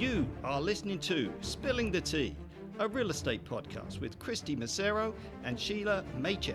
You are listening to Spilling the Tea, a real estate podcast with Kristy Macero and Shelagh Maychek.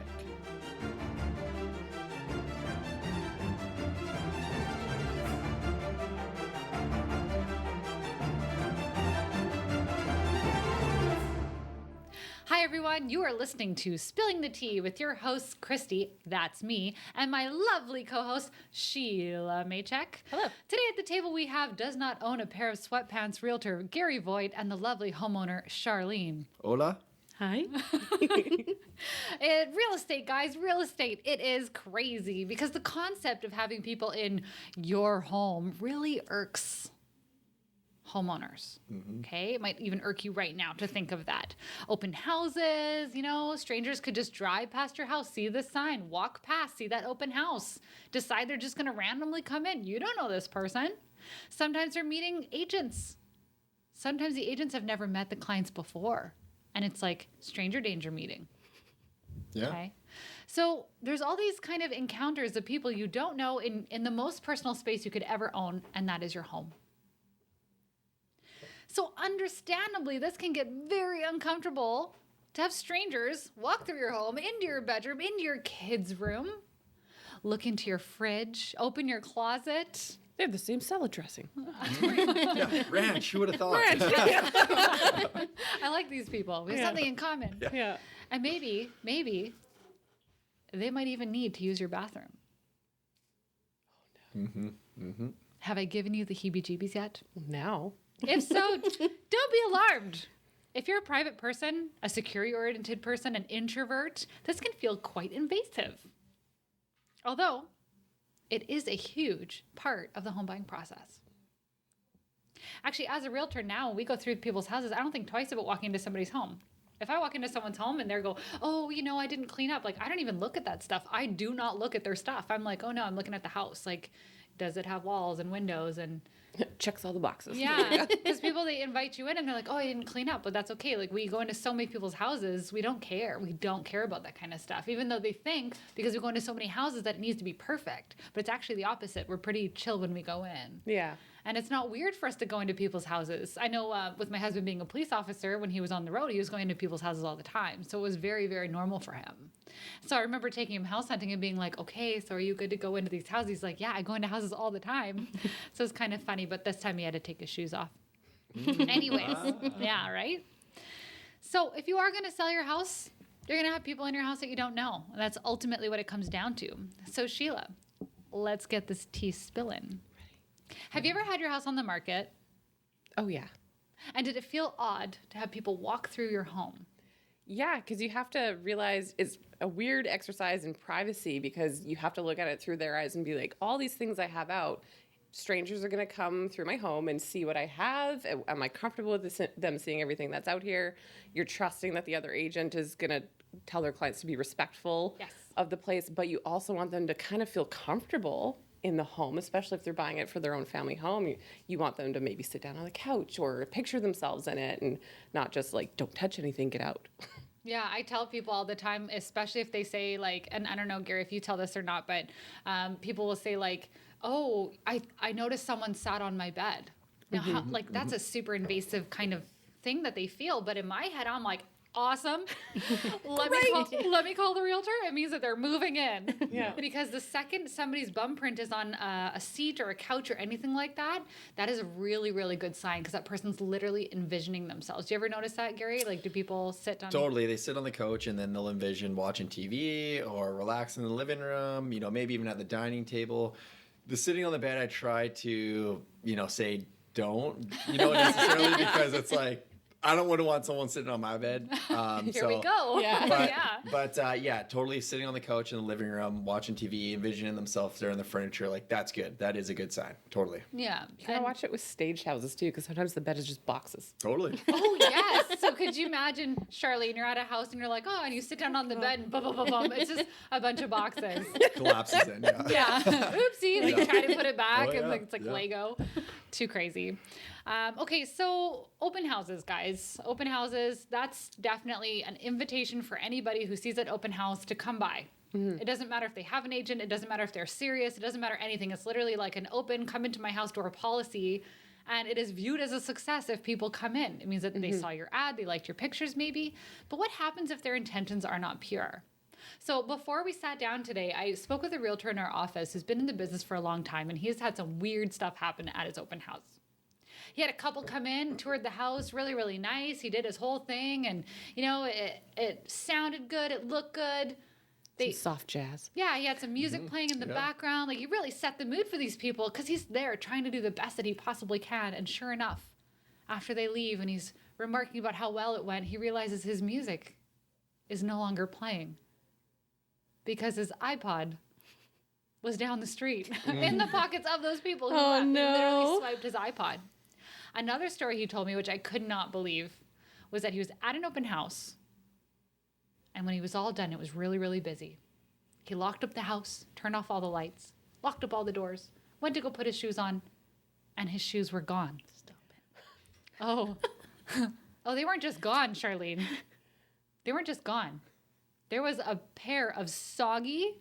Hi everyone, you are listening to Spilling the Tea with your host, Kristy, that's me, and my lovely co-host, Shelagh Maychek. Hello. Today at the table we have does not own a pair of sweatpants realtor Garry Voigt and the lovely homeowner, Charlene. Hola. Hi. Real estate, guys, real estate. It is crazy because the concept of having people in your home really irks homeowners. Okay. It might even irk you right now to think of that. Open houses, strangers could just drive past your house, see the sign, walk past, see that open house, decide they're just going to randomly come in. You don't know this person. Sometimes they're meeting agents. Sometimes the agents have never met the clients before. And it's like stranger danger meeting. Yeah. Okay. So there's all these kind of encounters of people you don't know in the most personal space you could ever own, and that is your home. So understandably, this can get very uncomfortable to have strangers walk through your home, into your bedroom, into your kids' room, look into your fridge, open your closet. They have the same salad dressing. Yeah, ranch, who would have thought? I like these people. We have something in common. Yeah. And maybe they might even need to use your bathroom. Have I given you the heebie-jeebies yet? Now. If so, don't be alarmed. If you're a private person, a security-oriented person, an introvert, this can feel quite invasive. Although, it is a huge part of the home buying process. Actually, as a realtor now, when we go through people's houses, I don't think twice about walking into somebody's home. If I walk into someone's home and they go, oh, I didn't clean up. Like, I don't even look at that stuff. I do not look at their stuff. I'm like, oh no, I'm looking at the house. Like, does it have walls and windows and... Checks all the boxes. Yeah, because people, they invite you in and they're like, oh, I didn't clean up, but that's okay. Like, we go into so many people's houses, we don't care. We don't care about that kind of stuff, even though they think, because we go into so many houses, that it needs to be perfect. But it's actually the opposite. We're pretty chill when we go in. Yeah. And it's not weird for us to go into people's houses. I know with my husband being a police officer, when he was on the road, he was going into people's houses all the time. So it was very, very normal for him. So I remember taking him house hunting and being like, okay, so are you good to go into these houses? He's like, yeah, I go into houses all the time. So it's kind of funny, but this time he had to take his shoes off. Anyways, yeah, right? So if you are going to sell your house, you're going to have people in your house that you don't know. And that's ultimately what it comes down to. So Shelagh, let's get this tea spilling. Have you ever had your house on the market? Oh, yeah. And did it feel odd to have people walk through your home? Yeah, because you have to realize it's a weird exercise in privacy because you have to look at it through their eyes and be like, all these things I have out, strangers are going to come through my home and see what I have. Am I comfortable with them seeing everything that's out here? You're trusting that the other agent is going to tell their clients to be respectful of the place, but you also want them to kind of feel comfortable in the home, especially if they're buying it for their own family home. You want them to maybe sit down on the couch or picture themselves in it and not just like, don't touch anything, get out. Yeah, I tell people all the time, especially if they say like, and I don't know, Garry, if you tell this or not, but people will say like, oh, I noticed someone sat on my bed. Now, that's a super invasive kind of thing that they feel. But in my head, I'm like, awesome. Let me call the realtor. It means that they're moving in. Yeah. Because the second somebody's bum print is on a seat or a couch or anything like that, that is a really, really good sign because that person's literally envisioning themselves. Do you ever notice that, Garry? Like, do people sit on... Totally. They sit on the couch and then they'll envision watching TV or relaxing in the living room, maybe even at the dining table. The sitting on the bed, I try to, say don't, necessarily because it's like, I don't want someone sitting on my bed. Here we go. Yeah. But totally sitting on the couch in the living room, watching TV, envisioning themselves there in the furniture. Like, that's good. That is a good sign. Totally. Yeah. You gotta watch it with staged houses too, because sometimes the bed is just boxes. Totally. Oh, yes. So could you imagine, Charlene, you're at a house and you're like, oh, and you sit down on the bed and boom, boom, boom, boom. It's just a bunch of boxes. Collapses in, yeah. Yeah. Oopsie. Like, you try to put it back and yeah. it's like Lego. Too crazy. Okay, so open houses, guys. Open houses, that's definitely an invitation for anybody who sees an open house to come by. It doesn't matter if they have an agent. It doesn't matter if they're serious. It doesn't matter anything. It's literally like an open, come into my house door policy. And it is viewed as a success if people come in. It means that they saw your ad, they liked your pictures maybe. But what happens if their intentions are not pure? So before we sat down today, I spoke with a realtor in our office who's been in the business for a long time, and he's had some weird stuff happen at his open house. He had a couple come in, toured the house, really, really nice. He did his whole thing, and, it sounded good. It looked good. Some soft jazz. Yeah, he had some music playing in the background. Like, he really set the mood for these people because he's there trying to do the best that he possibly can. And sure enough, after they leave and he's remarking about how well it went, he realizes his music is no longer playing because his iPod was down the street in the pockets of those people who left. no. He literally swiped his iPod. Another story he told me, which I could not believe, was that he was at an open house. And when he was all done, it was really, really busy. He locked up the house, turned off all the lights, locked up all the doors, went to go put his shoes on, and his shoes were gone. Stop it. Oh. Oh, they weren't just gone, Charlene. They weren't just gone. There was a pair of soggy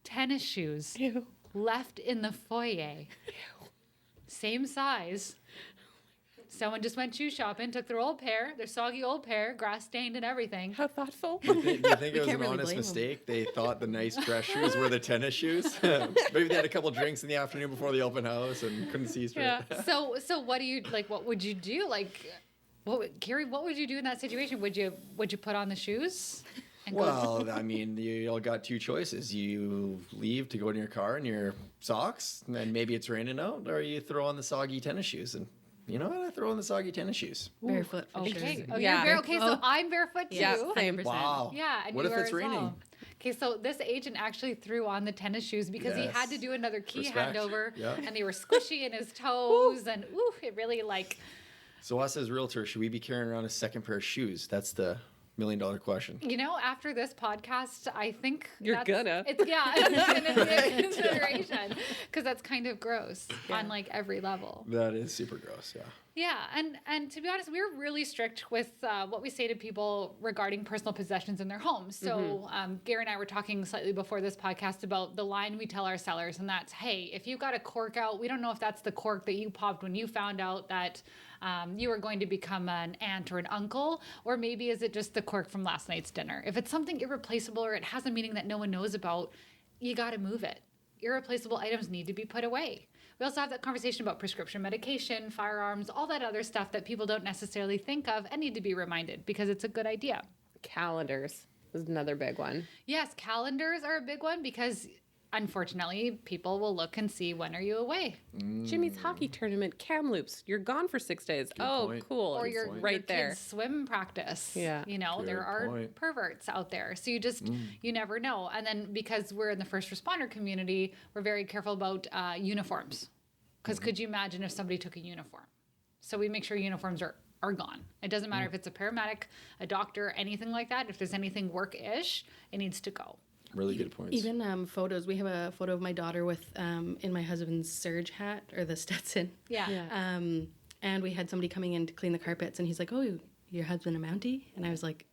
tennis shoes Ew. left in the foyer. Same size. Someone just went shoe shopping, took their old pair, their soggy old pair, grass stained and everything. How thoughtful. Do you think it was can't an really honest blame 'em. mistake? They thought the nice dress shoes were the tennis shoes. Maybe they had a couple drinks in the afternoon before the open house and couldn't see straight. Yeah. So what do you like? What would you do? Like, Garry, what would you do in that situation? Would you put on the shoes? And go? Well, I mean, you all got two choices. You leave to go in your car in your socks, and maybe it's raining out, or you throw on the soggy tennis shoes. And you know what? I throw on the soggy tennis shoes. Barefoot for Okay. sure. Oh, Yeah. you're okay. So I'm barefoot too. Yeah, same. 100%. Wow. Yeah, and What you if are it's as raining? well. Okay, so this agent actually threw on the tennis shoes because he had to Yes. do another key Respect. handover, Yeah. and they were squishy in his toes, and it really like. So us as realtors, should we be carrying around a second pair of shoes? That's the $1 million question. After this podcast, I think You're that's, gonna. It's gonna be a consideration because that's kind of gross on like every level. That is super gross, yeah. Yeah, and to be honest, we're really strict with what we say to people regarding personal possessions in their homes. So Garry and I were talking slightly before this podcast about the line we tell our sellers, and that's, hey, if you've got a cork out, we don't know if that's the cork that you popped when you found out that you were going to become an aunt or an uncle, or maybe is it just the cork from last night's dinner? If it's something irreplaceable or it has a meaning that no one knows about, you got to move it. Irreplaceable items need to be put away. We also have that conversation about prescription medication, firearms, all that other stuff that people don't necessarily think of and need to be reminded because it's a good idea. Calendars is another big one. Yes, calendars are a big one because unfortunately people will look and see when are you away. Jimmy's hockey tournament, Kamloops. You're gone for 6 days. point. Cool. Or It's your right your there. kids' swim practice. Yeah. There Good are point. perverts out there. So you never know. And then because we're in the first responder community, we're very careful about uniforms. Because could you imagine if somebody took a uniform? So we make sure uniforms are gone. It doesn't matter if it's a paramedic, a doctor, anything like that. If there's anything work-ish, it needs to go. Really good points. Even photos. We have a photo of my daughter with in my husband's Surge hat or the Stetson. Yeah. And we had somebody coming in to clean the carpets, and he's like, "Oh, your husband a Mountie?" And I was like,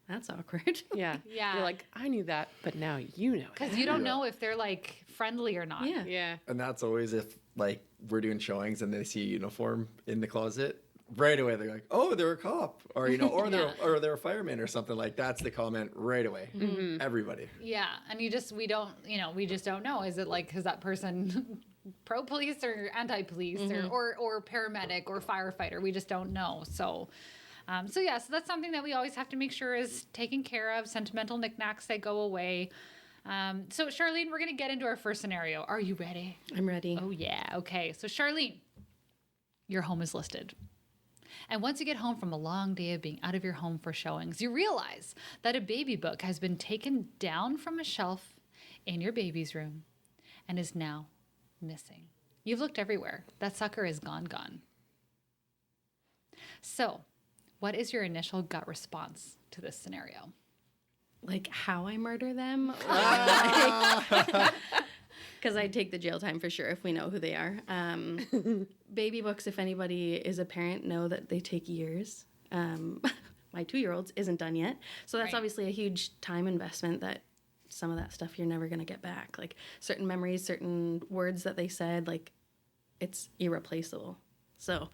"That's awkward." Yeah. Yeah. You're like, I knew that, but now you know it. Because you don't know if they're like friendly or not. Yeah. Yeah. And that's always if like we're doing showings and they see a uniform in the closet, right away they're like, "Oh, they're a cop," or they're a fireman or something like that's the comment right away. Everybody. Yeah, and we just don't know. Is it like, is that person pro police or anti police or paramedic or firefighter? We just don't know. So that's something that we always have to make sure is taken care of. Sentimental knickknacks, they go away. So Charlene, we're gonna get into our first scenario. Are you ready? I'm ready. Oh yeah. Okay. So Charlene, your home is listed. And once you get home from a long day of being out of your home for showings, you realize that a baby book has been taken down from a shelf in your baby's room and is now missing. You've looked everywhere. That sucker is gone. So, what is your initial gut response to this scenario? Like how I murder them? Because I'd take the jail time for sure if we know who they are. Baby books, if anybody is a parent, know that they take years. My 2-year-old's isn't done yet. So that's Right. obviously a huge time investment that some of that stuff you're never going to get back. Like certain memories, certain words that they said, like it's irreplaceable. So,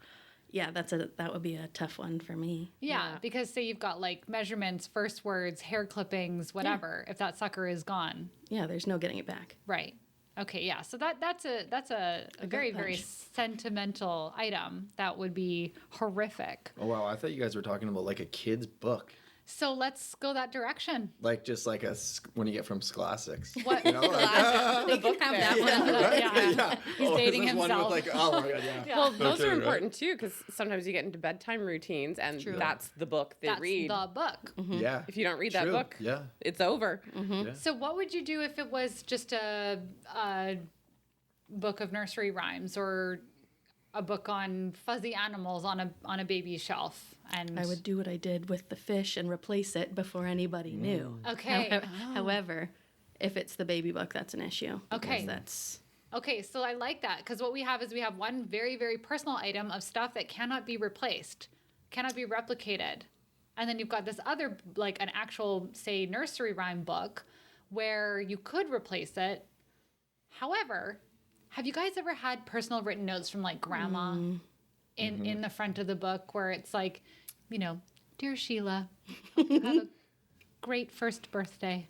yeah, that would be a tough one for me. Yeah, because say you've got like measurements, first words, hair clippings, whatever. If that sucker is gone, Yeah, there's no getting it back. right? Okay, yeah. So that's a very very punch. sentimental item that would be horrific. Oh wow, I thought you guys were talking about like a kid's book, So let's go that direction. like just like when you get from Scholastic's. What? You know, like, They can have that one. right? Yeah. He's dating this one himself. with like, oh my god, yeah. Well, those Okay, are right. important too, because sometimes you get into bedtime routines, and that's the book they That's read. the book. Yeah. If you don't read that True. book, Yeah. it's over. Yeah. So what would you do if it was just a book of nursery rhymes or a book on fuzzy animals on a baby's shelf? And I would do what I did with the fish and replace it before anybody knew. Okay. However, if it's the baby book, that's an issue. Okay. because That's Okay, so I like that because what we have is we have one very, very personal item of stuff that cannot be replaced, cannot be replicated. And then you've got this other, like an actual, say, nursery rhyme book where you could replace it. However, have you guys ever had personal written notes from like grandma in the front of the book where it's like, you know, dear Sheila, hope you have a great first birthday.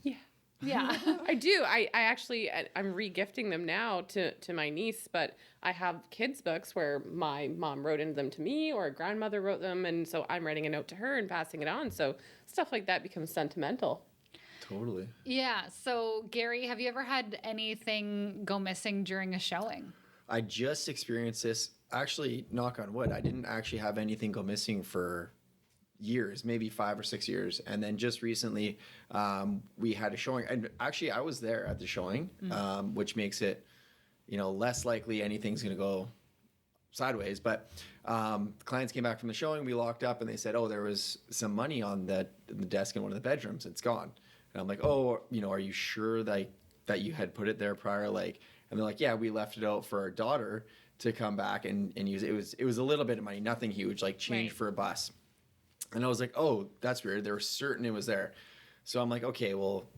Yeah. Yeah. I do. I actually, I'm re-gifting them now to my niece, but I have kids' books where my mom wrote into them to me or a grandmother wrote them. And so I'm writing a note to her and passing it on. So stuff like that becomes sentimental. Totally. Yeah. So, Gary, have you ever had anything go missing during a showing? I just experienced this. Actually, knock on wood, I didn't actually have anything go missing for years, maybe 5 or 6 years. And then just recently, we had a showing. And actually, I was there at the showing, which makes it, less likely anything's going to go sideways. But clients came back from the showing. We locked up and they said, oh, there was some money on the desk in one of the bedrooms. It's gone. And I'm like, oh, are you sure that you had put it there prior? And they're like, yeah, we left it out for our daughter to come back and use it. It was a little bit of money, nothing huge, like change Right. for a bus. And I was like, oh, that's weird. They were certain it was there. So I'm like, okay, well,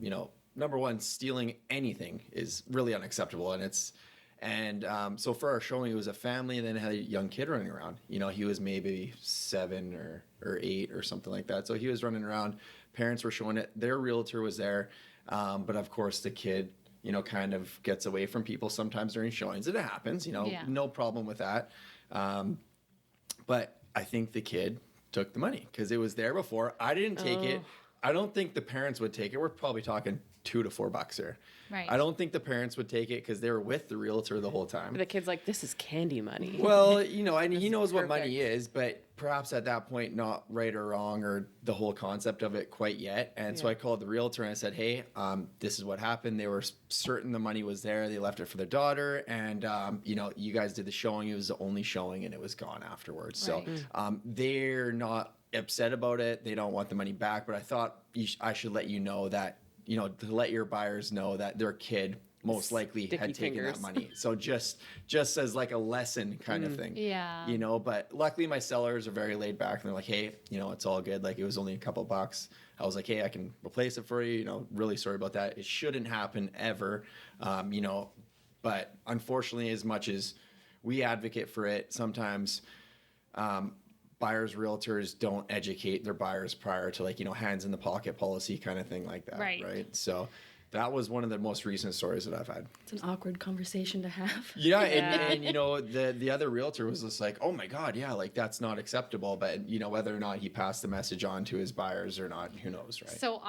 number one, stealing anything is really unacceptable. So for our showing, it was a family and then had a young kid running around. He was maybe 7 or 8 or something like that. So he was running around. Parents were showing it. Their realtor was there. But of course, the kid, kind of gets away from people sometimes during showings. It happens, Yeah. no problem with that. But I think the kid took the money because it was there before. I didn't take it. I don't think the parents would take it. We're probably talking $2 to $4 here. Right. I don't think the parents would take it because they were with the realtor the whole time. The kid's like, this is candy money. Well, and he knows what perfect. money is, but perhaps at that point, not right or wrong or the whole concept of it quite yet. And so I called the realtor and I said, hey, this is what happened. They were certain the money was there. They left it for their daughter. And, you guys did the showing. It was the only showing and it was gone afterwards. Right. So they're not upset about it. They don't want the money back. But I thought I should let you know that, to let your buyers know that their kid most likely Sticky had taken fingers. that money. So just as like a lesson kind of thing. Yeah. But luckily my sellers are very laid back and they're like, hey, it's all good. Like it was only a couple bucks. I was like, hey, I can replace it for you. Really sorry about that. It shouldn't happen ever. But unfortunately, as much as we advocate for it, sometimes buyers, realtors don't educate their buyers prior to hands in the pocket policy kind of thing like that. Right. So that was one of the most recent stories that I've had. It's an awkward conversation to have. Yeah, and the other realtor was just like, oh my God, yeah, like that's not acceptable. But whether or not he passed the message on to his buyers or not, who knows, right? So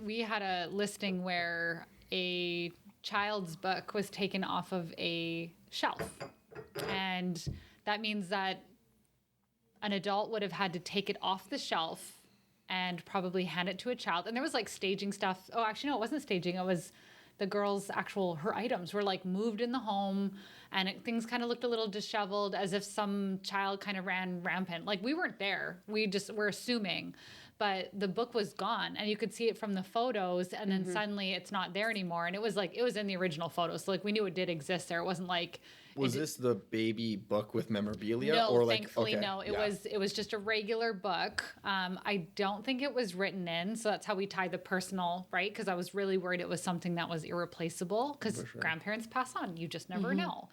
we had a listing where a child's book was taken off of a shelf. And that means that an adult would have had to take it off the shelf and probably hand it to a child. And there was like staging stuff. Oh, actually, no, it wasn't staging. It was the girl's her items were like moved in the home and things kind of looked a little disheveled as if some child kind of ran rampant. Like we weren't there. We're assuming. But the book was gone and you could see it from the photos and then suddenly it's not there anymore. And it was in the original photos. So like we knew it did exist there. It wasn't like Was this the baby book with memorabilia? No, or like, thankfully, okay, no. It yeah. was just a regular book. I don't think it was written in, so that's how we tied the personal, right? Because I was really worried it was something that was irreplaceable. Because grandparents pass on, you just never know.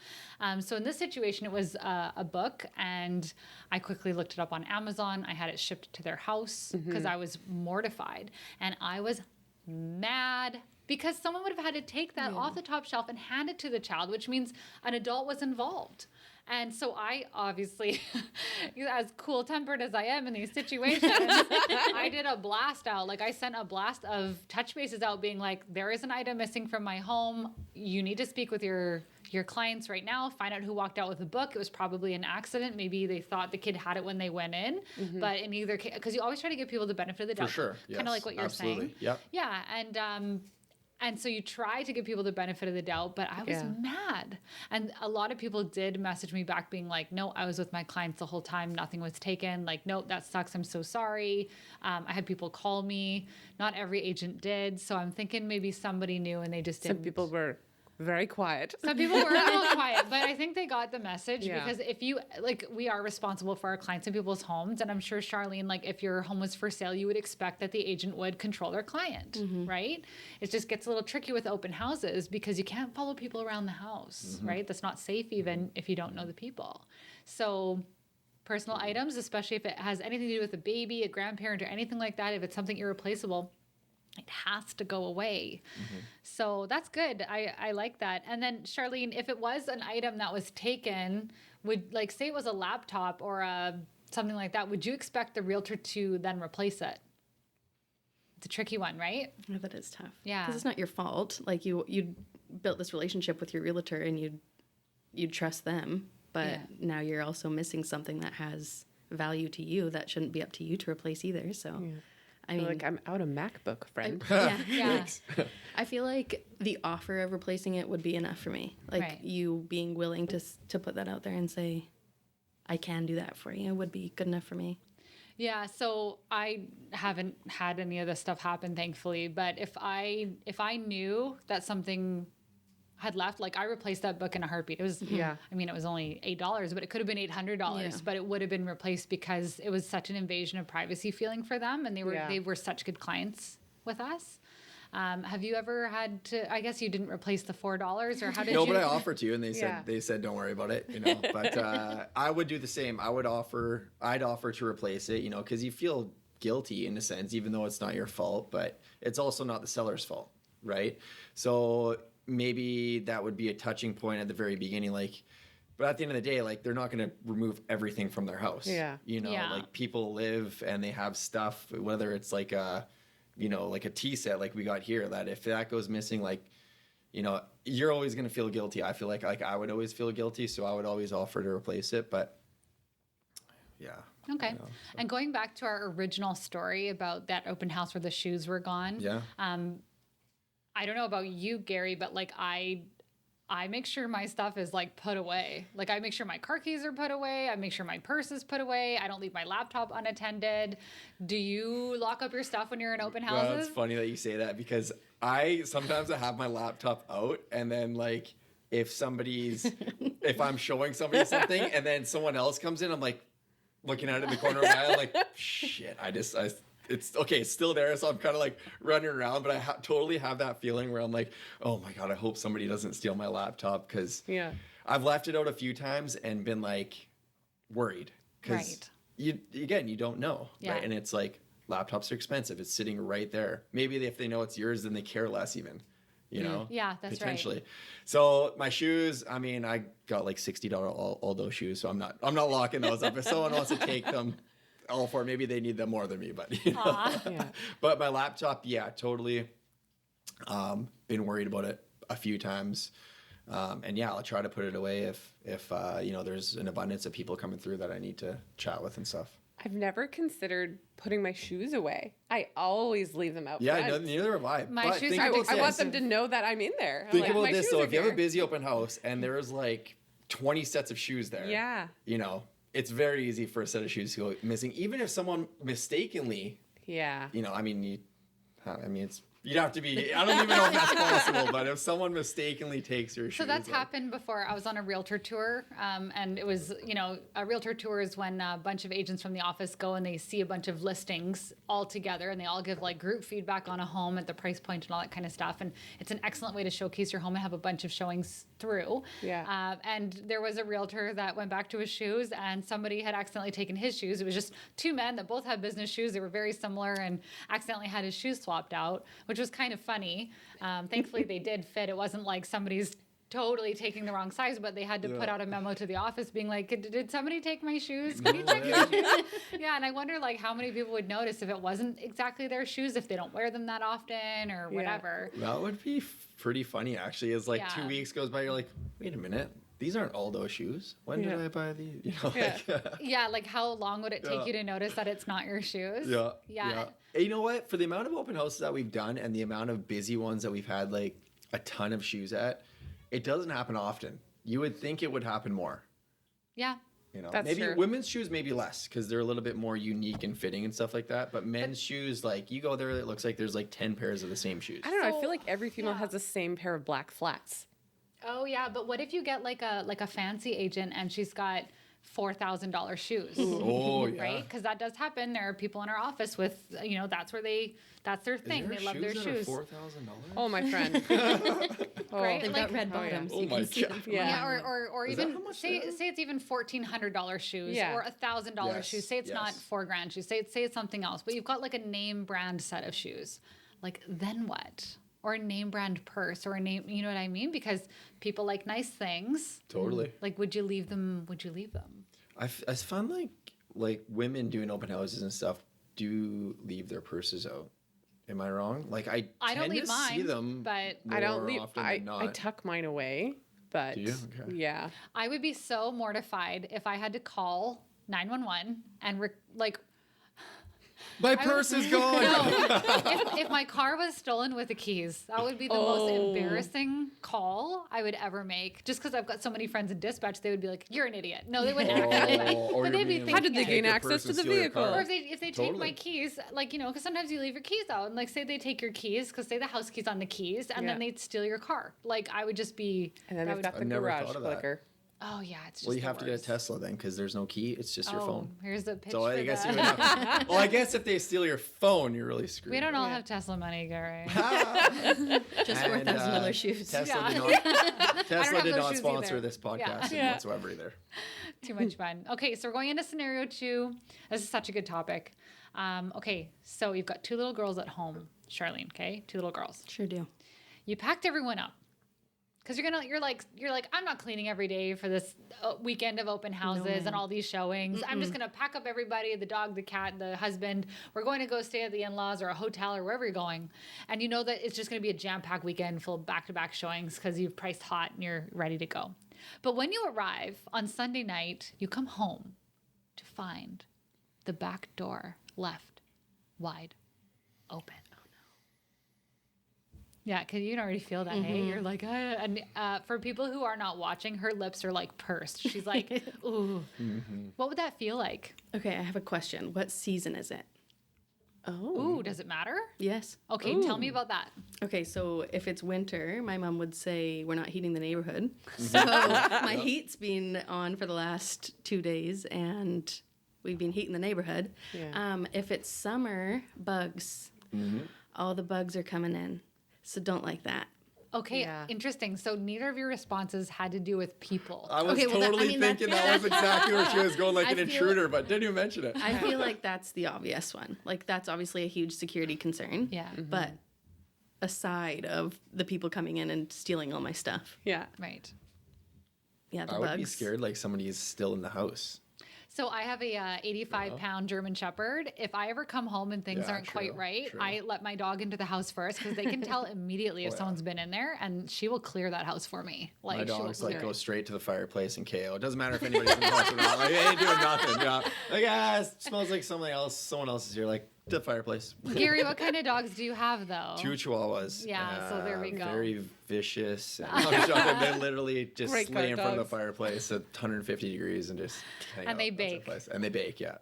So in this situation, it was a book, and I quickly looked it up on Amazon. I had it shipped to their house because I was mortified, and I was mad. Because someone would have had to take that off the top shelf and hand it to the child, which means an adult was involved. And so I obviously, as cool-tempered as I am in these situations, I did a blast out. Like I sent a blast of touch bases out being like, there is an item missing from my home. You need to speak with your clients right now. Find out who walked out with the book. It was probably an accident. Maybe they thought the kid had it when they went in. But in either case, because you always try to give people the benefit of the doubt. For sure. Yes, kind of like what you're saying. Yep. Yeah. And so you try to give people the benefit of the doubt, but I was mad. And a lot of people did message me back being like, no, I was with my clients the whole time. Nothing was taken. Like, nope, that sucks. I'm so sorry. I had people call me. Not every agent did. So I'm thinking maybe somebody knew and they just didn't. Some people were very quiet. Some people were a little quiet, but I think they got the message Yeah. because if you, like, we are responsible for our clients and people's homes. And I'm sure, Charlene, like, if your home was for sale, you would expect that the agent would control their client, right? It just gets a little tricky with open houses because you can't follow people around the house, right? That's not safe even if you don't know the people. So personal items, especially if it has anything to do with a baby, a grandparent, or anything like that, if it's something irreplaceable, it has to go away. So that's good. I like that. And then Charlene, if it was an item that was taken, would like say it was a laptop or something like that, would you expect the realtor to then replace it? It's a tricky one, right? Yeah, that is tough. Yeah. Because it's not your fault. Like you built this relationship with your realtor and you'd trust them, but now you're also missing something that has value to you that shouldn't be up to you to replace either. So I mean, Like, I'm out a MacBook, friend. Yeah. I feel like the offer of replacing it would be enough for me. Like Right. you being willing to put that out there and say, I can do that for you would be good enough for me. Yeah, so I haven't had any of this stuff happen, thankfully. But if I knew that something had left, like I replaced that book in a heartbeat. It was, I mean, it was only $8, but it could have been $800. But it would have been replaced because it was such an invasion of privacy feeling for them, and they were such good clients with us. Have you ever had to? I guess you didn't replace the $4, or how did you? No, but I offered to, and they said don't worry about it, you know. But I would do the same. I'd offer to replace it, you know, because you feel guilty in a sense, even though it's not your fault, but it's also not the seller's fault, right? So maybe that would be a touching point at the very beginning, like. But at the end of the day, like, they're not going to remove everything from their house. Yeah. You know, like, people live and they have stuff, whether it's like a, you know, like a tea set like we got here, that if that goes missing, like, you know, you're always going to feel guilty. I feel like I would always feel guilty, so I would always offer to replace it. But, yeah. Okay. You know, so. And going back to our original story about that open house where the shoes were gone. Yeah. I don't know about you, Gary, but like I make sure my stuff is like put away. Like I make sure my car keys are put away. I make sure my purse is put away. I don't leave my laptop unattended. Do you lock up your stuff when you're in open houses? Well, it's funny that you say that because I have my laptop out, and then like if I'm showing somebody something and then someone else comes in, I'm like looking at it in the corner of my eye, I'm like, shit, it's okay, it's still there, so I'm kind of like running around, but I totally have that feeling where I'm like, oh my God, I hope somebody doesn't steal my laptop, because I've left it out a few times and been like worried, because you don't know, right? And it's like, laptops are expensive, it's sitting right there. Maybe if they know it's yours, then they care less even, you know? Yeah, that's potentially. right. So my shoes, I mean, I got like $60 all those shoes, so I'm not locking those up. If someone wants to take them, all for it. Maybe they need them more than me, but you know. But my laptop, totally been worried about it a few times. And I'll try to put it away if you know, there's an abundance of people coming through that I need to chat with and stuff. I've never considered putting my shoes away. I always leave them out. Yeah, neither have I. My but shoes think are about I this. want them to know that I'm in there. Think like, about my this. shoes So are if you have a here. busy open house and there's like 20 sets of shoes there, you know, it's very easy for a set of shoes to go missing, even if someone mistakenly, you know, I mean, it's You'd have to be, I don't even know if that's possible, but if someone mistakenly takes your shoes. So that's happened before. I was on a realtor tour, and it was, a realtor tour is when a bunch of agents from the office go and they see a bunch of listings all together, and they all give like group feedback on a home at the price point and all that kind of stuff. And it's an excellent way to showcase your home and have a bunch of showings through. Yeah. And there was a realtor that went back to his shoes, and somebody had accidentally taken his shoes. It was just two men that both had business shoes. They were very similar, and accidentally had his shoes swapped out, which was kind of funny. Thankfully, they did fit. It wasn't like somebody's totally taking the wrong size, but they had to put out a memo to the office being like, did somebody take my shoes? Can you check your shoes? Yeah, and I wonder like how many people would notice if it wasn't exactly their shoes, if they don't wear them that often or whatever. That would be pretty funny, actually. It's like 2 Yeah. weeks goes by, you're like, wait a minute. These aren't Aldo shoes. When did I buy these? Yeah, like how long would it take you to notice that it's not your shoes? Yeah. And you know what? For the amount of open houses that we've done and the amount of busy ones that we've had like a ton of shoes at, it doesn't happen often. You would think it would happen more. Yeah. That's maybe true. women's shoes maybe less because they're a little bit more unique and fitting and stuff like that. But men's shoes, like you go there, it looks like there's like 10 pairs of the same shoes. I don't know. I So, feel like every female has the same pair of black flats. Oh yeah, but what if you get like a fancy agent and she's got $4,000 shoes? Oh yeah. Right? Because that does happen. There are people in our office with, that's their thing. They love their shoes. $4,000. Oh, my friend. Right? They've got red bottoms. Oh You my can see God. them from Yeah. a Yeah, mile away. or Is that even how much say that is? it's even $1,400 shoes Yeah. or $1,000 Yes, shoes. Say it's not yes. $4,000 shoes. Say it's something else. But you've got like a name brand set of shoes. Like then what? Or a name brand purse or a name. You know what I mean? Because people like nice things. Totally. Like would you leave them? Would you leave them? I find like women doing open houses and stuff do leave their purses out. Am I wrong? Like I don't tend leave to mine, see them, but I don't more leave. often I than not. I tuck mine away, but Do you? Okay. yeah. I would be so mortified if I had to call 911 and My purse is gone. if my car was stolen with the keys, that would be the most embarrassing call I would ever make. Just because I've got so many friends in dispatch, they would be like, "You're an idiot." No, they wouldn't actually. or But you're they'd be being thinking How did they it. gain your access purse to and the steal your vehicle? car. Or if they take Totally. my keys, like because sometimes you leave your keys out, and like say they take your keys because say the house keys on the keys, and then Yeah. they'd steal your car. Like I would just be. And then that they've got would- the never garage thought of that. clicker. Oh yeah, it's just. Well, you the have to get a worst. Tesla then because there's no key. It's just your phone. Here's the pitch. So I for guess the- you would have. Well, I guess if they steal your phone, you're really screwed. We don't all Yeah. have Tesla money, Gary. Just $4,000 shoes. Tesla did Yeah. not, Tesla have did those not shoes sponsor either. this podcast Yeah. whatsoever either. Too much fun. Okay, so we're going into scenario 2. This is such a good topic. Okay, so you've got 2 little girls at home, Charlene. Okay, 2 little girls. Sure do. You packed everyone up because you're like I'm not cleaning every day for this weekend of open houses and all these showings. I'm just gonna pack up everybody, the dog, the cat, the husband. We're going to go stay at the in-laws or a hotel or wherever you're going, and you know that it's just gonna be a jam-packed weekend full of back-to-back showings because you've priced hot and you're ready to go. But when you arrive on Sunday night, you come home to find the back door left wide open. Yeah, because you can already feel that, hey? You're like, and for people who are not watching, her lips are like pursed. She's like, ooh. What would that feel like? Okay, I have a question. What season is it? Ooh, does it matter? Yes. Okay, tell me about that. Okay, so if it's winter, my mom would say we're not heating the neighborhood. So my heat's been on for the last 2 days, and we've been heating the neighborhood. Yeah. If it's summer, bugs, all the bugs are coming in. So don't like that. Okay, Yeah. interesting. So neither of your responses had to do with people. I was Okay, well, totally I mean, thinking that was exactly where she was going, like I an feel- intruder, but didn't even mention it. I feel like that's the obvious one. Like that's obviously a huge security concern. Yeah. But aside of the people coming in and stealing all my stuff, Yeah. Right. yeah, the I bugs. would be scared like somebody is still in the house. So I have a 85-pound German Shepherd. If I ever come home and things Yeah, aren't quite true, right, true. I let my dog into the house first because they can tell immediately if someone's been in there, and she will clear that house for me. Like My she will dog's like clear go it. straight to the fireplace and KO. It doesn't matter if anybody's in the house or not. Like, they ain't doing nothing. Yeah. Like, it smells like someone else is here. Like, The fireplace. Gary, what kind of dogs do you have though? 2 Chihuahuas. Yeah, so there we go. Very vicious. And I'm joking, they literally just Great lay in guard front of the dogs. fireplace at 150 degrees and just hang And out. they That's their bake. place. And they bake, yeah.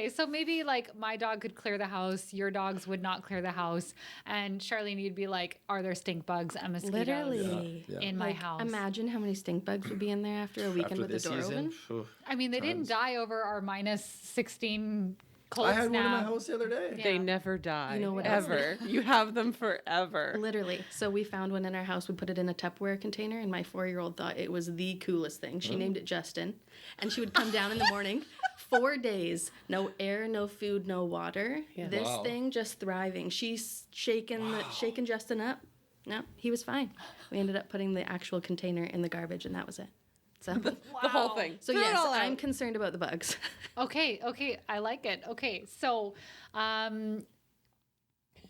So maybe like my dog could clear the house, your dogs would not clear the house, and Charlene, you'd be like, are there stink bugs and mosquitoes Literally. Yeah. in my Like, house? imagine how many stink bugs would be in there after a weekend After with the this door season, open. phew. I mean, they didn't Tons. die over our minus 16 cold I had snap. one in my house the other day. Yeah. They never die. You know what else? ever. You have them forever. Literally. So we found one in our house. We put it in a Tupperware container, and my 4-year-old thought it was the coolest thing. She named it Justin, and she would come down in the morning. 4 days, no air, no food, no water. Yeah. This Wow. thing just thriving. She's shaking Justin up. No, he was fine. We ended up putting the actual container in the garbage, and that was it. So, The whole thing. so Throw it yes, all I'm out. concerned about the bugs. Okay, I like it. Okay, so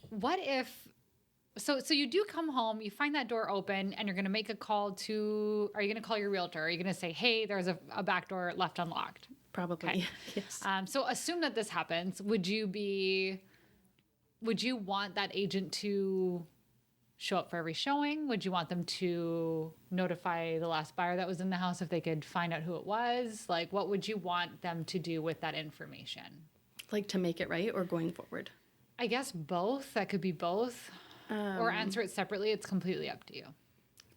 what if so you do come home, you find that door open, and you're going to make a call to, are you going to call your realtor? Are you going to say, hey, there's a back door left unlocked? Probably. Okay. Yes. So assume that this happens. Would you want that agent to show up for every showing? Would you want them to notify the last buyer that was in the house if they could find out who it was? Like, what would you want them to do with that information? Like to make it right or going forward? I guess both. That could be both. Or answer it separately. It's completely up to you.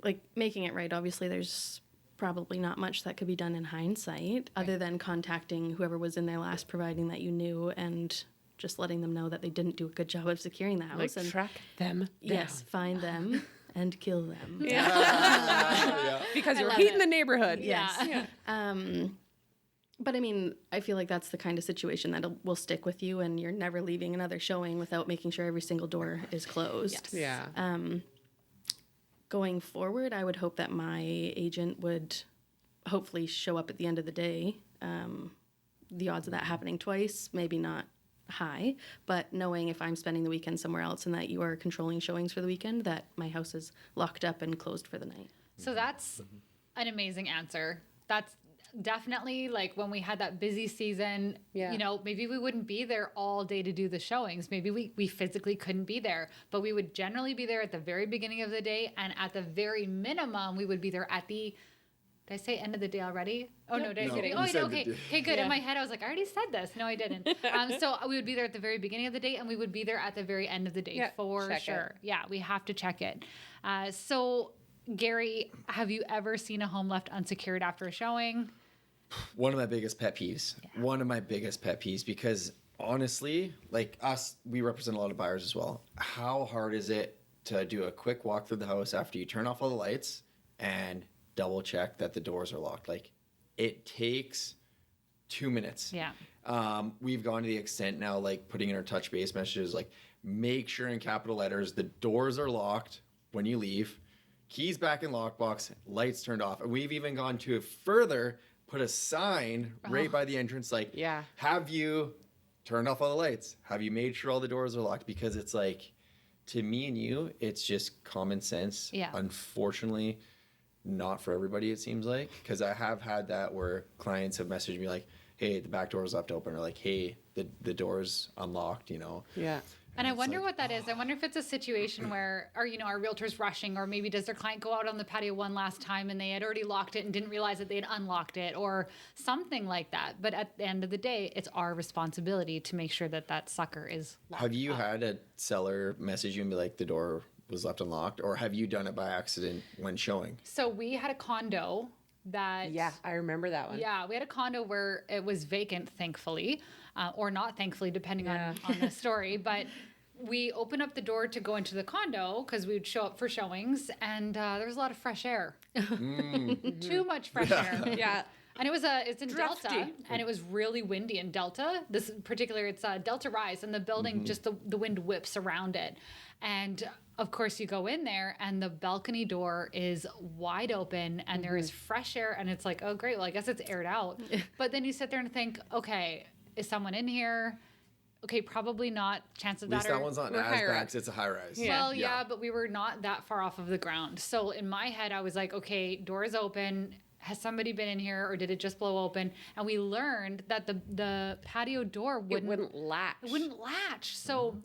Like making it right, obviously there's probably not much that could be done in hindsight other than contacting whoever was in there last, providing that you knew, and just letting them know that they didn't do a good job of securing the house. Like and track them yes, find them and kill them. because you're love heating it. the neighborhood. Yeah. But I mean, I feel like that's the kind of situation that will stick with you, and you're never leaving another showing without making sure every single door is closed. Yeah. Going forward, I would hope that my agent would hopefully show up at the end of the day. The odds of that happening twice, maybe not high, but knowing if I'm spending the weekend somewhere else and that you are controlling showings for the weekend, that my house is locked up and closed for the night. So that's an amazing answer. That's definitely like when we had that busy season, Yeah. you know, maybe we wouldn't be there all day to do the showings. Maybe we physically couldn't be there, but we would generally be there at the very beginning of the day. And at the very minimum, we would be there at the, did I say end of the day already? Oh, no, did I No, say? you Oh, I said know. the Okay. day. Okay, good. Yeah. In my head, I was like, I already said this. No, I didn't. So we would be there at the very beginning of the day, and we would be there at the very end of the day Yeah, for check it. sure. Yeah, we have to check it. So, Gary, have you ever seen a home left unsecured after a showing? One of my biggest pet peeves. One of my biggest pet peeves, because honestly, like us, we represent a lot of buyers as well. How hard is it to do a quick walk through the house after you turn off all the lights and double check that the doors are locked? Like, it takes 2 minutes. Yeah. We've gone to the extent now, like putting in our touch base messages, like make sure in capital letters the doors are locked when you leave, keys back in lockbox, lights turned off. And we've even gone to further, put a sign right by the entrance, like, Yeah. have you turned off all the lights? Have you made sure all the doors are locked? Because it's like, to me and you, it's just common sense. Yeah. Unfortunately, not for everybody, it seems like. Because I have had that where clients have messaged me like, hey, the back door is left open, or like, hey, the door's unlocked, you know? Yeah. And I it's wonder like, what that is. I wonder if it's a situation where, or, you know, our realtor's rushing, or maybe does their client go out on the patio one last time and they had already locked it and didn't realize that they had unlocked it, or something like that. But at the end of the day, it's our responsibility to make sure that that sucker is locked. Have you had a seller message you and be like, the door was left unlocked? Or have you done it by accident when showing? So we had a condo that. Yeah, I remember that one. Yeah, we had a condo where it was vacant, thankfully, or not thankfully, depending Yeah. on the story. But we opened up the door to go into the condo because we would show up for showings, and there was a lot of fresh air. Too much fresh air. Yeah. And it's in Delta, Drafty. and it was really windy in Delta. This in particular, it's Delta Rise, and the building, just the wind whips around it. And of course, you go in there, and the balcony door is wide open, and there is fresh air, and it's like, oh, great, well, I guess it's aired out. But then you sit there and think, okay, is someone in here? Okay, probably not. Chance of At least that that are one's not we're higher NASDAQ, up. 'cause it's a high rise. well, yeah, but we were not that far off of the ground. So in my head, I was like, okay, door is open. has somebody been in here or did it just blow open? And we learned that the patio door wouldn't latch. It wouldn't latch. So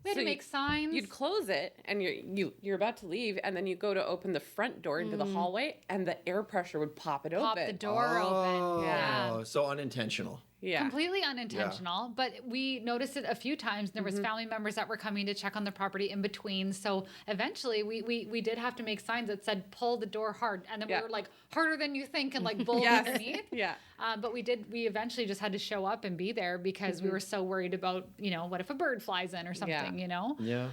we had So to make signs. You'd close it, and you're about to leave, and then you go to open the front door into the hallway, and the air pressure would pop it pop open. the door open. Yeah. Oh, so unintentional. Yeah. Completely unintentional, but we noticed it a few times. There was family members that were coming to check on the property in between. So eventually we did have to make signs that said, pull the door hard. And then we were like, harder than you think, and like bold underneath. Yeah. But we eventually just had to show up and be there because we were so worried about, what if a bird flies in or something, Yeah.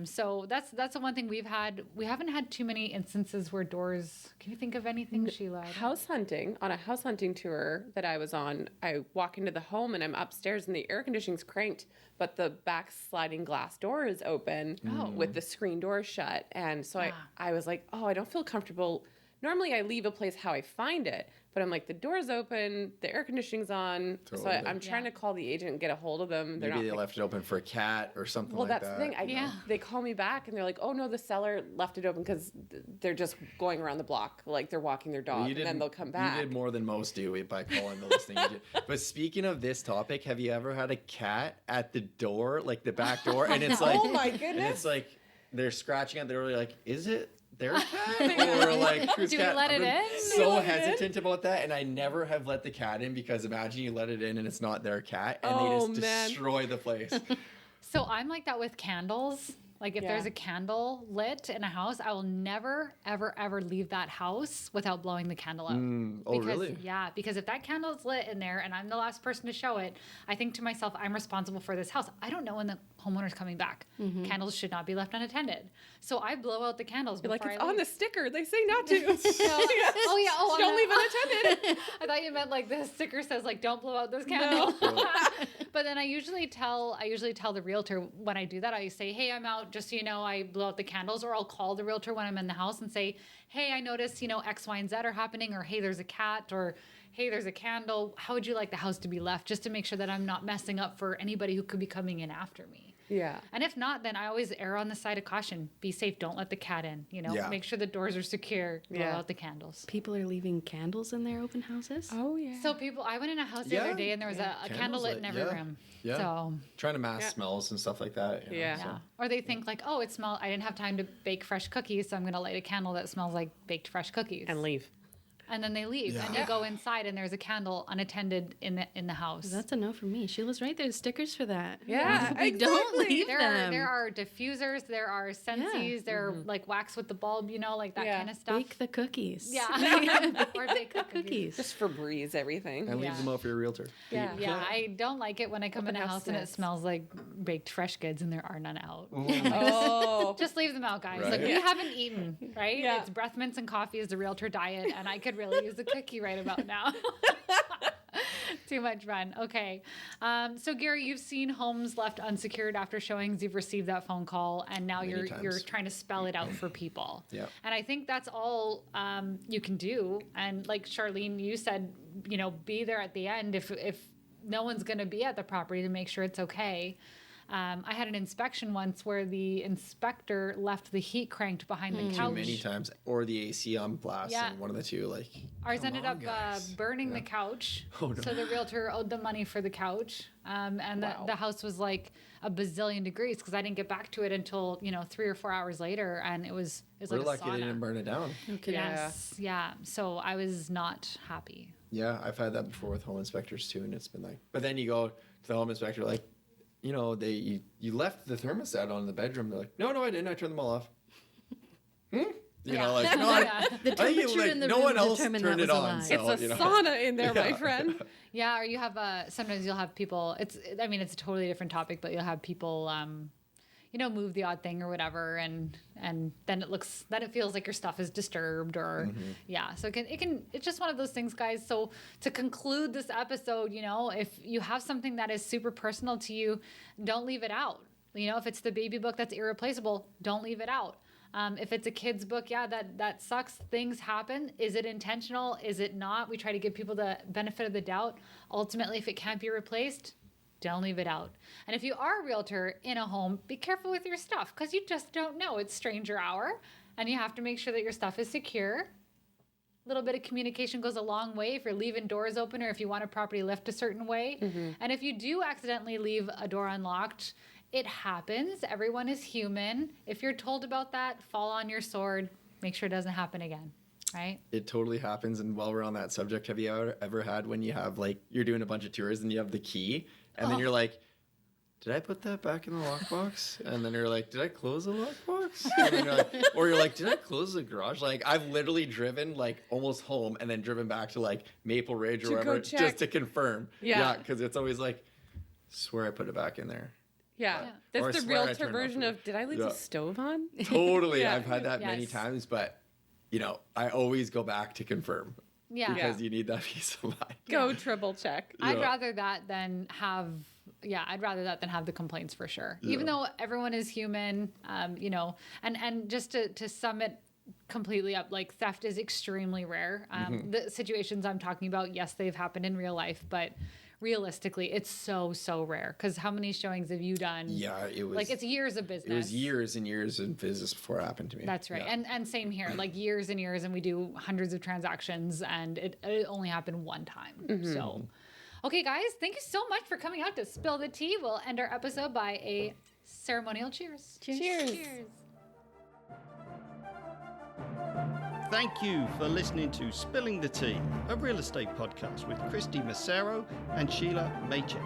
So that's the one thing we've had. We haven't had too many instances where doors, can you think of anything, Sheila? On a house hunting tour that I was on, I walk into the home and I'm upstairs and the air conditioning's cranked, but the back sliding glass door is open with the screen door shut. And so I was like, I don't feel comfortable. Normally I leave a place how I find it, but I'm like, the door's open, the air conditioning's on. Totally. So I'm trying to call the agent and get a hold of them. Maybe they left it open for a cat or something Well, like that's that. the thing. They call me back and they're like, oh, no, the seller left it open because they're just going around the block. Like they're walking their dog, and then they'll come back. You did more than most do by calling the listing agent. But speaking of this topic, have you ever had a cat at the door, like the back door? And it's like, oh, my and goodness. it's like they're scratching at the door. You're like, is it their cat? Or like, whose Do we cat? let it I'm in? so hesitant about that. And I never have let the cat in because imagine you let it in and it's not their cat and they just destroy the place. So I'm like that with candles. Like if there's a candle lit in a house, I will never, ever, ever leave that house without blowing the candle out. Oh, really? Yeah, because if that candle is lit in there and I'm the last person to show it, I think to myself, I'm responsible for this house. I don't know when the homeowner's coming back. Candles should not be left unattended. So I blow out the candles You're like, before it's I leave. on the sticker. They say not to. Oh yeah. Oh, Don't leave unattended. I thought you meant like the sticker says like don't blow out this candle. But then I usually tell the realtor when I do that, I say, hey, I'm out, just so you know, I blow out the candles, or I'll call the realtor when I'm in the house and say, hey, I noticed, X, Y, and Z are happening, or hey, there's a cat, or hey, there's a candle. How would you like the house to be left? Just to make sure that I'm not messing up for anybody who could be coming in after me. Yeah. And if not, then I always err on the side of caution. Be safe. Don't let the cat in. Make sure the doors are secure. Blow out the candles. People are leaving candles in their open houses. Oh, yeah. So I went in a house the other day and there was a candle lit in every room. Yeah. So Trying to mask smells and stuff like that. Yeah. yeah. Or they think like, oh, I didn't have time to bake fresh cookies, so I'm going to light a candle that smells like baked fresh cookies. And leave. And then they leave. Yeah. And you go inside and there's a candle unattended in the house. That's a no for me. Sheila's right. There's stickers for that. Yeah, We don't exactly. leave them. There are diffusers, there are Scentsies, there are like wax with the bulb, like that kind of stuff. Bake the cookies. Yeah. Or bake the cookies. Cookies. Just Febreze everything. And leave them out for your realtor. Yeah. Yeah, I don't like it when I come in a Open house house and it snacks. smells like baked fresh goods and there are none out. Oh. Just leave them out, guys. Right. Like we haven't eaten, right? Yeah. It's breath mints and coffee is the realtor diet, and I could really use a cookie right about now. Too much fun. Okay. So Garry, you've seen homes left unsecured after showings. You've received that phone call, and now you're times. trying to spell it out for people. Yeah. And I think that's all you can do. And like Charlene, you said, be there at the end if no one's going to be at the property to make sure it's okay. I had an inspection once where the inspector left the heat cranked behind the couch. Too many times. Or the AC on blast. Yeah. And one of the two. Like, Ours come ended on, up guys. burning the couch. Oh, no. So the realtor owed the money for the couch. And the house was like a bazillion degrees because I didn't get back to it until, 3 or 4 hours later. And it was We're like a lucky they sauna. didn't burn it down. Okay. Yes. Yeah. So I was not happy. Yeah, I've had that before with home inspectors too, and it's been like. But then you go to the home inspector, like, you left the thermostat on in the bedroom. They're like, no, I didn't. I turned them all off. No, Yeah. I The think temperature in the no room one else determined turned that it was a on. lie. So, It's a sauna in there, my friend. Yeah. Or you have sometimes you'll have people, it's a totally different topic, but you'll have people, move the odd thing or whatever. And then it feels like your stuff is disturbed or So it's just one of those things, guys. So to conclude this episode, if you have something that is super personal to you, don't leave it out. If it's the baby book that's irreplaceable, don't leave it out. If it's a kid's book, that sucks. Things happen. Is it intentional? Is it not? We try to give people the benefit of the doubt. Ultimately, if it can't be replaced, don't leave it out. And if you are a realtor in a home, be careful with your stuff because you just don't know. It's stranger hour and you have to make sure that your stuff is secure. little bit of communication goes a long way if you're leaving doors open or if you want a property left a certain way. And if you do accidentally leave a door unlocked, it happens. Everyone is human. If you're told about that, fall on your sword. Make sure it doesn't happen again. Right? It totally happens. And while we're on that subject, have you ever had when you have like, you're doing a bunch of tours and you have the key and then you're like, did I put that back in the lockbox? And then you're like, did I close the lockbox? And then you're like, or you're like, did I close the garage? Like I've literally driven like almost home and then driven back to like Maple Ridge or wherever just to confirm. Yeah. Because it's always like, swear I put it back in there. Yeah. Or I That's the swear I realtor turned off version the- of, did I leave the stove on? Totally. Yeah. I've had that many Yes. times, but you know, I always go back to confirm Yeah. because you need that peace of mind. Go triple check. I'd Yeah. rather that than have the complaints for sure. Even though everyone is human, you know, and just to sum it completely up, like theft is extremely rare. The situations I'm talking about, yes, they've happened in real life, but realistically, it's so rare. Because how many showings have you done? Yeah, it was Like it's years of business. It was years and years of business before it happened to me. That's right. Yeah. And same here, like years and years, and we do hundreds of transactions, and it only happened one time. So, okay, guys, thank you so much for coming out to spill the tea. We'll end our episode by a ceremonial cheers. Cheers. Thank you for listening to Spilling the Tea, a real estate podcast with Kristy Massero and Shelagh Maycheck.